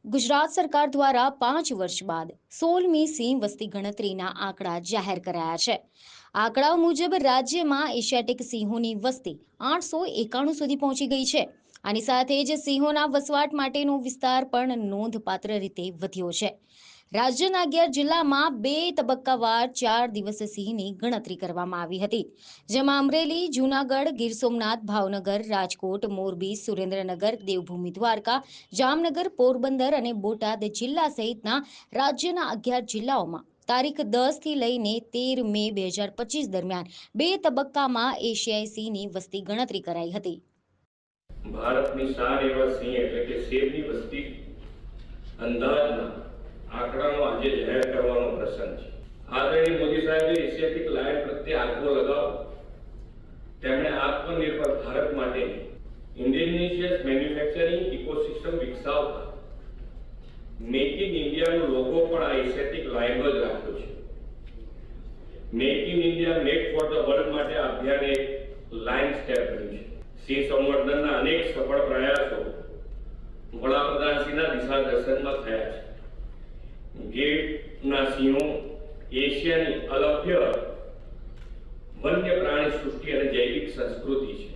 ગુજરાત સરકાર દ્વારા 5 વર્ષ બાદ 16મી સિંહ વસ્તી ગણતરીના આંકડા જાહેર કરાયા છે। આંકડાઓ મુજબ રાજ્યમાં એશિયાટિક સિંહોની વસ્તી 891 સુધી પહોંચી ગઈ છે। આની સાથે જ સિંહોના વસવાટ માટેનો વિસ્તાર પણ નોંધપાત્ર રીતે વધ્યો છે। રાજ્યના 11 જિલ્લામાં 2 તબક્કાવાર 4 દિવસ સિંહની ગણતરી કરવામાં આવી હતી, જેમાં અમરેલી, જૂનાગઢ, ગીર સોમનાથ, ભાવનગર, રાજકોટ, મોરબી, સુરેન્દ્રનગર, દેવભૂમિ દ્વારકા, જામનગર, પોરબંદર અને બોટાદ જિલ્લા સહિતના રાજ્યના 11 જિલ્લાઓમાં તારીખ 10 થી લઈને 13 મે 2025 દરમિયાન 2 તબક્કામાં એશિયાઈ સિંહની વસ્તી ગણતરી કરાઈ હતી। ભારતની 4 એવા સિંહ એટલે કે શેરની વસ્તી અંદાજના આંકડાનો આજે જાહેર કરવાનો પ્રસંગ છે। આદરણીય મોદી સાહેબે એશિયાટિક લાયન પ્રત્યે આગ્રહ લગાવ્યો। તેમણે આત્મનિર્ભર ભારત માટે ઇન્ડિજિનિયસ મેન્યુફેક્ચરિંગ ઇકોસિસ્ટમ વિકસાવતા મેક ઇન ઇન્ડિયાનો લોગો પણ આ એશિયાટિક લાયનનો જ રાખ્યો છે। Make in India make for the world માટે આ અભિયાન એક લાયન સ્ટેપ બન્યું છે। સિંહ સંવર્ધનના અનેક સફળ પ્રયાસો વડાપ્રધાનશ્રીના દિશા દર્શનમાં થયા છે। ગીરના સિંહો એશિયાની અલભ્ય વન્ય પ્રાણી સૃષ્ટિ અને જૈવિક સંસ્કૃતિ છે।